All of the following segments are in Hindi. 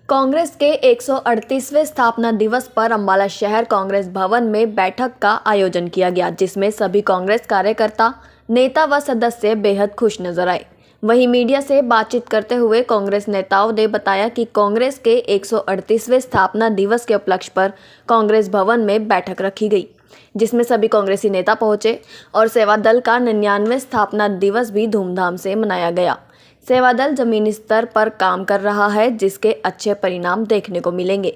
कांग्रेस के 138वें स्थापना दिवस पर अम्बाला शहर कांग्रेस भवन में बैठक का आयोजन किया गया, जिसमें सभी कांग्रेस कार्यकर्ता, नेता व सदस्य बेहद खुश नजर आए। वहीं मीडिया से बातचीत करते हुए कांग्रेस नेताओं ने बताया कि कांग्रेस के 138वें स्थापना दिवस के उपलक्ष्य पर कांग्रेस भवन में बैठक रखी गई, जिसमें सभी कांग्रेसी नेता पहुंचे और सेवा दल का 99वें स्थापना दिवस भी धूमधाम से मनाया गया। सेवा दल जमीनी स्तर पर काम कर रहा है, जिसके अच्छे परिणाम देखने को मिलेंगे।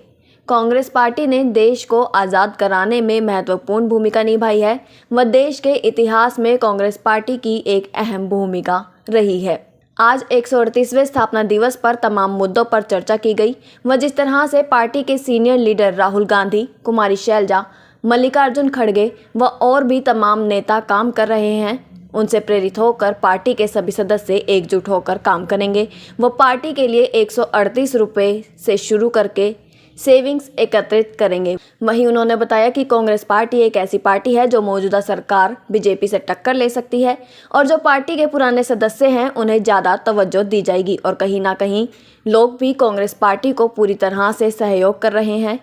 कांग्रेस पार्टी ने देश को आज़ाद कराने में महत्वपूर्ण भूमिका निभाई है व देश के इतिहास में कांग्रेस पार्टी की एक अहम भूमिका रही है। आज 138वें स्थापना दिवस पर तमाम मुद्दों पर चर्चा की गई व जिस तरह से पार्टी के सीनियर लीडर राहुल गांधी, कुमारी शैलजा, मल्लिकार्जुन खड़गे व और भी तमाम नेता काम कर रहे हैं, उनसे प्रेरित होकर पार्टी के सभी सदस्य एकजुट होकर काम करेंगे। वो पार्टी के लिए 138 रुपये से शुरू करके सेविंग्स एकत्रित करेंगे। वहीं उन्होंने बताया कि कांग्रेस पार्टी एक ऐसी पार्टी है जो मौजूदा सरकार बीजेपी से टक्कर ले सकती है और जो पार्टी के पुराने सदस्य हैं उन्हें ज़्यादा तवज्जो दी जाएगी और कहीं ना कहीं लोग भी कांग्रेस पार्टी को पूरी तरह से सहयोग कर रहे हैं।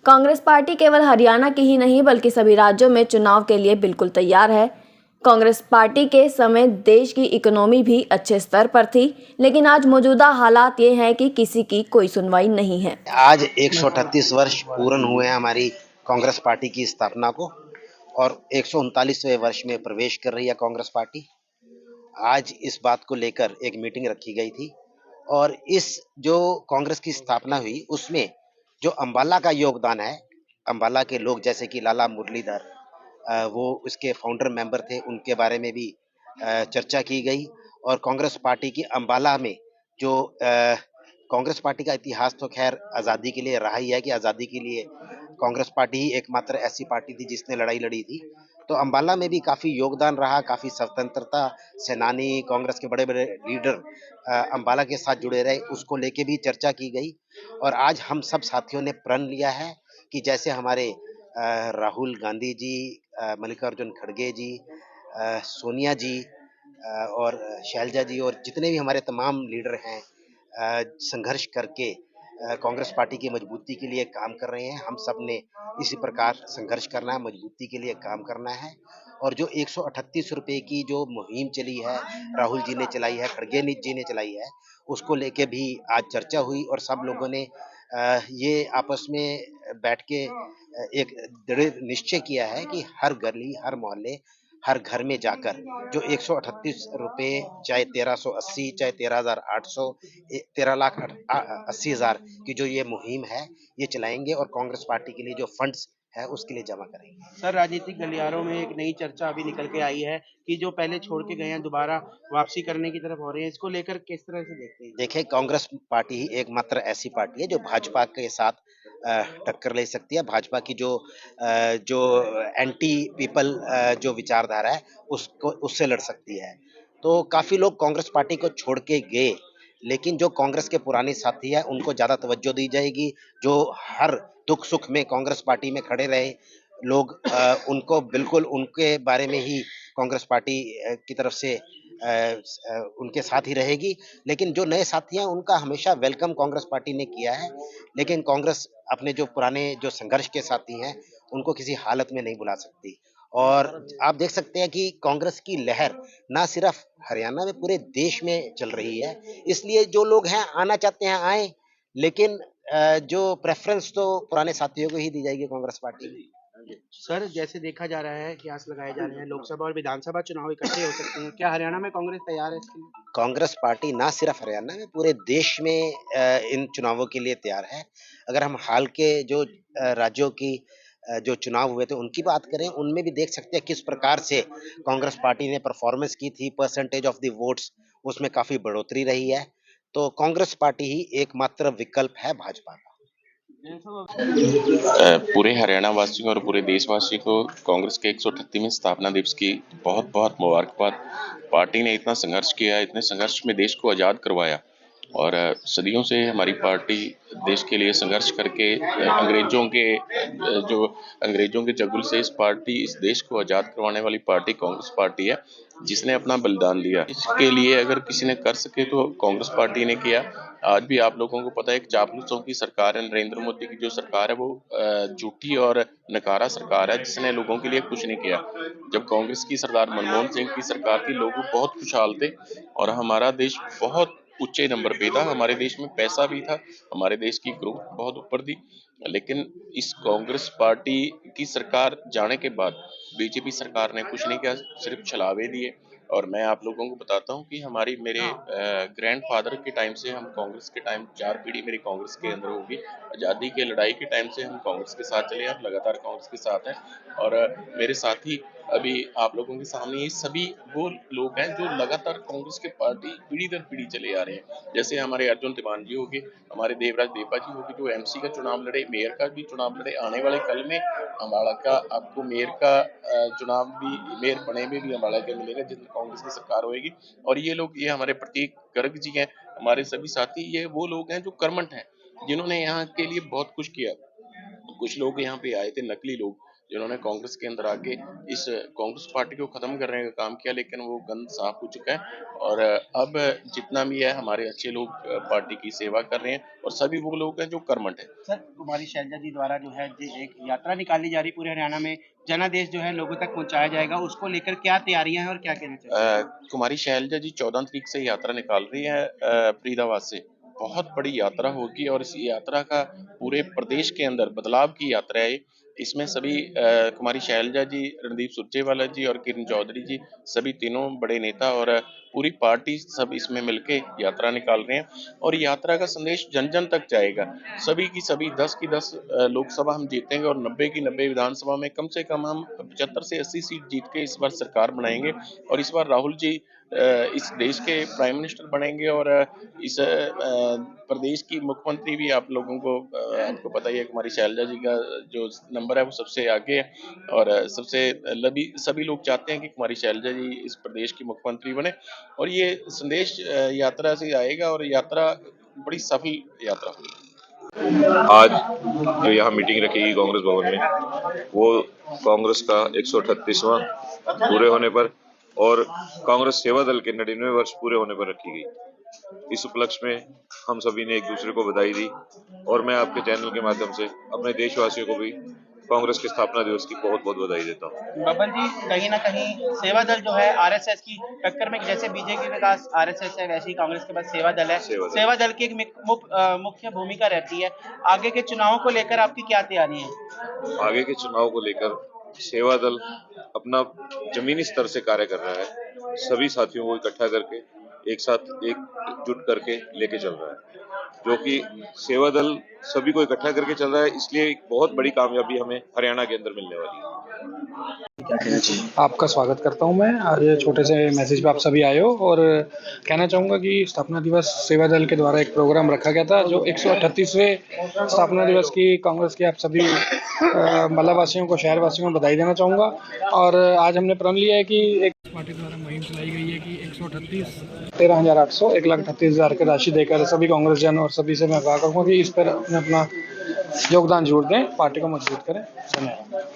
कांग्रेस पार्टी केवल हरियाणा की ही नहीं बल्कि सभी राज्यों में चुनाव के लिए बिल्कुल तैयार है। कांग्रेस पार्टी के समय देश की इकोनॉमी भी अच्छे स्तर पर थी, लेकिन आज मौजूदा हालात ये हैं कि किसी की कोई सुनवाई नहीं है। आज 138 वर्ष पूर्ण हुए हैं हमारी कांग्रेस पार्टी की स्थापना को और 139वें वर्ष में प्रवेश कर रही है कांग्रेस पार्टी। आज इस बात को लेकर एक मीटिंग रखी गई थी और इस जो कांग्रेस की स्थापना हुई उसमें जो अंबाला का योगदान है, अंबाला के लोग जैसे कि लाला मुरलीधर, वो उसके फाउंडर मेंबर थे, उनके बारे में भी चर्चा की गई। और कांग्रेस पार्टी की अंबाला में जो कांग्रेस पार्टी का इतिहास तो खैर आज़ादी के लिए रहा ही है कि आज़ादी के लिए कांग्रेस पार्टी ही एकमात्र ऐसी पार्टी थी जिसने लड़ाई लड़ी थी। तो अंबाला में भी काफ़ी योगदान रहा, काफ़ी स्वतंत्रता सेनानी, कांग्रेस के बड़े बड़े लीडर अंबाला के साथ जुड़े रहे, उसको लेके भी चर्चा की गई। और आज हम सब साथियों ने प्रण लिया है कि जैसे हमारे राहुल गांधी जी, मल्लिकार्जुन खड़गे जी, सोनिया जी और शैलजा जी और जितने भी हमारे तमाम लीडर हैं, संघर्ष करके कांग्रेस पार्टी की मजबूती के लिए काम कर रहे हैं। हम सब ने इसी प्रकार संघर्ष करना है, मजबूती के लिए काम करना है। और जो 138 रुपये की जो मुहिम चली है, राहुल जी ने चलाई है, खड़गे जी ने चलाई है, उसको लेके भी आज चर्चा हुई और सब लोगों ने ये आपस में बैठ के एक दृढ़ निश्चय किया है कि हर गली, हर मोहल्ले, हर घर में जाकर जो 138 रुपये, चाहे 1380, चाहे 13,800, 13,80,000 की जो ये मुहिम है, ये चलाएंगे और कांग्रेस पार्टी के लिए जो फंड्स है उसके लिए जमा करेंगे। सर, राजनीतिक गलियारों में एक नई चर्चा अभी निकल के आई है कि जो पहले छोड़ के गए हैं दोबारा वापसी करने की तरफ हो रहे हैं। इसको लेकर किस तरह से देखते हैं? देखिए, कांग्रेस पार्टी ही एकमात्र ऐसी पार्टी है जो भाजपा के साथ टक्कर ले सकती है। भाजपा की जो एंटी पीपल जो विचारधारा है उसको उससे लड़ सकती है। तो काफ़ी लोग कांग्रेस पार्टी को छोड़ के गए, लेकिन जो कांग्रेस के पुराने साथी हैं उनको ज़्यादा तवज्जो दी जाएगी। जो हर दुख सुख में कांग्रेस पार्टी में खड़े रहे लोग, उनको बिल्कुल उनके बारे में ही कांग्रेस पार्टी की तरफ से उनके साथ ही रहेगी। लेकिन जो नए साथी हैं उनका हमेशा वेलकम कांग्रेस पार्टी ने किया है। लेकिन कांग्रेस अपने जो पुराने जो संघर्ष के साथी हैं उनको किसी हालत में नहीं भुला सकती। और आप देख सकते हैं कि कांग्रेस की लहर ना सिर्फ हरियाणा में, पूरे देश में चल रही है। इसलिए जो लोग हैं आना चाहते हैं आए, लेकिन जो प्रेफरेंस तो पुराने साथियों को ही दी जाएगी कांग्रेस पार्टी में। सर, जैसे देखा जा रहा है, कयास लगाए जा रहे हैं, लोकसभा और विधानसभा चुनाव इकट्ठे हो सकते हैं। क्या हरियाणा में कांग्रेस तैयार है इसके लिए? कांग्रेस पार्टी ना सिर्फ हरियाणा में, पूरे देश में इन चुनावों के लिए तैयार है। अगर हम हाल के जो राज्यों की जो चुनाव हुए थे उनकी बात करें, उनमें भी देख सकते हैं किस प्रकार से कांग्रेस पार्टी ने परफॉर्मेंस की थी। परसेंटेज ऑफ द वोट्स उसमें काफ़ी बढ़ोतरी रही है। तो कांग्रेस पार्टी ही एकमात्र विकल्प है भाजपा का। पूरे हरियाणा वासियों और पूरे देशवासी को कांग्रेस के 138वें स्थापना दिवस की बहुत बहुत मुबारकबाद। पार्टी ने इतना संघर्ष किया, इतने संघर्ष में देश को आज़ाद करवाया और सदियों से हमारी पार्टी देश के लिए संघर्ष करके अंग्रेजों के चंगुल से इस देश को आज़ाद करवाने वाली पार्टी कांग्रेस पार्टी है, जिसने अपना बलिदान दिया। इसके लिए अगर किसी ने कर सके तो कांग्रेस पार्टी ने किया आज भी आप लोगों को पता है एक चापलूसों की सरकार है, नरेंद्र मोदी की जो सरकार है वो झूठी और नकारा सरकार है जिसने लोगों के लिए कुछ नहीं किया। जब कांग्रेस की सरकार, मनमोहन सिंह की सरकार थी, लोग बहुत खुशहाल थे और हमारा देश बहुत ऊंचे नंबर पे था। हमारे देश में पैसा भी था, हमारे देश की ग्रोथ बहुत ऊपर थी। लेकिन इस कांग्रेस पार्टी की सरकार जाने के बाद बीजेपी सरकार ने कुछ नहीं किया, सिर्फ छलावे दिए। और मैं आप लोगों को बताता हूँ कि हमारी मेरे ग्रैंडफादर के टाइम से हम कांग्रेस के टाइम 4 पीढ़ी मेरी कांग्रेस के अंदर होगी। आज़ादी की लड़ाई के टाइम से हम कांग्रेस के साथ चले हैं, लगातार कांग्रेस के साथ हैं। और मेरे साथी अभी आप लोगों के सामने ये सभी वो लोग हैं जो लगातार कांग्रेस के पार्टी पीढ़ी दर पीढ़ी चले आ रहे हैं। जैसे हमारे अर्जुन तिवारी जी हो गए, हमारे देवराज देपा जी हो गए जो एमसी का चुनाव लड़े, मेयर का भी चुनाव लड़े। आने वाले कल में अम्बाड़ा का आपको मेयर का चुनाव भी, मेयर बने में भी अम्बाड़ा का मिलेगा जिसमें कांग्रेस की सरकार होगी। और ये लोग, ये हमारे प्रतीक गर्ग जी हैं, हमारे सभी साथी, ये वो लोग हैं जो कर्मठ हैं, जिन्होंने यहाँ के लिए बहुत कुछ किया। कुछ लोग यहाँ पे आए थे नकली लोग, जिन्होंने कांग्रेस के अंदर आके इस कांग्रेस पार्टी को खत्म करने का काम किया, लेकिन वो गंद साफ हो चुका है। और अब जितना भी है हमारे अच्छे लोग पार्टी की सेवा कर रहे हैं और सभी वो लोग हैं जो कर्मठ है। सर, कुमारी शैलजा जी द्वारा जो है एक यात्रा निकाली जा रही पूरे हरियाणा में, जनादेश जो है लोगों तक पहुंचाया जाएगा, उसको लेकर क्या तैयारियां हैं और क्या कहना चाहिए? कुमारी शैलजा जी 14 तारीख से यात्रा निकाल रही है फरीदाबाद से। बहुत बड़ी यात्रा होगी और इस यात्रा का पूरे प्रदेश के अंदर बदलाव की यात्रा है। इसमें सभी कुमारी शैलजा जी, रणदीप सुरजेवाला जी और किरण चौधरी जी, सभी तीनों बड़े नेता और पूरी पार्टी सब इसमें मिलके यात्रा निकाल रहे हैं। और यात्रा का संदेश जन जन तक जाएगा। सभी की सभी 10 की 10 लोकसभा हम जीतेंगे और 90 की 90 विधानसभा में कम से कम हम 75 से 80 सीट जीत के इस बार सरकार बनाएंगे। और इस बार राहुल जी इस देश के प्राइम मिनिस्टर बनेंगे और इस प्रदेश की मुख्यमंत्री भी आप लोगों को आपको पता ही है, कुमारी शैलजा जी का जो नंबर है वो सबसे आगे है। और सबसे सभी लोग चाहते हैं कि कुमारी शैलजा जी इस प्रदेश की मुख्यमंत्री बने। और ये संदेश यात्रा से आएगा और यात्रा बड़ी सफल यात्रा होगी। आज जो यहाँ मीटिंग रखी कांग्रेस भवन में, वो कांग्रेस का 138वां पूरे होने पर और कांग्रेस सेवा दल के 99 वर्ष पूरे होने पर रखी गई। इस उपलक्ष्य में हम सभी ने एक दूसरे को बधाई दी और मैं आपके चैनल के माध्यम से अपने देशवासियों को भी कांग्रेस के स्थापना दिवस की बहुत बहुत बधाई देता हूँ। बबन जी, कहीं ना कहीं सेवा दल जो है आरएसएस की टक्कर में, जैसे बीजेपी के पास आरएसएस है वैसे ही कांग्रेस के पास सेवा दल है। सेवा दल की एक मुख्य भूमिका रहती है। आगे के चुनावों को लेकर आपकी क्या तैयारी है? आगे के चुनाव को लेकर सेवा दल अपना जमीनी स्तर से कार्य कर रहा है, सभी साथियों को इकट्ठा करके एक साथ एकजुट करके लेके चल रहा है, जो कि सेवा दल सभी को इकट्ठा करके चल रहा है। इसलिए एक बहुत बड़ी कामयाबी हमें हरियाणा के अंदर मिलने वाली है। आपका स्वागत करता हूं मैं। आज छोटे से मैसेज पे आप सभी आए हो और कहना चाहूँगा कि स्थापना दिवस सेवा दल के द्वारा एक प्रोग्राम रखा गया था, जो 138वें स्थापना दिवस की कांग्रेस के आप सभी मल्लावासियों को, शहरवासियों को बधाई देना चाहूँगा। और आज हमने प्रण लिया है कि एक पार्टी द्वारा मुहिम चलाई गई है कि 13,800 1,38,000 की राशि देकर सभी कांग्रेस जन और सभी से मैं आगाह करूँगा कि इस पर अपना योगदान जोड़ दें, पार्टी को मजबूत करें। धन्यवाद।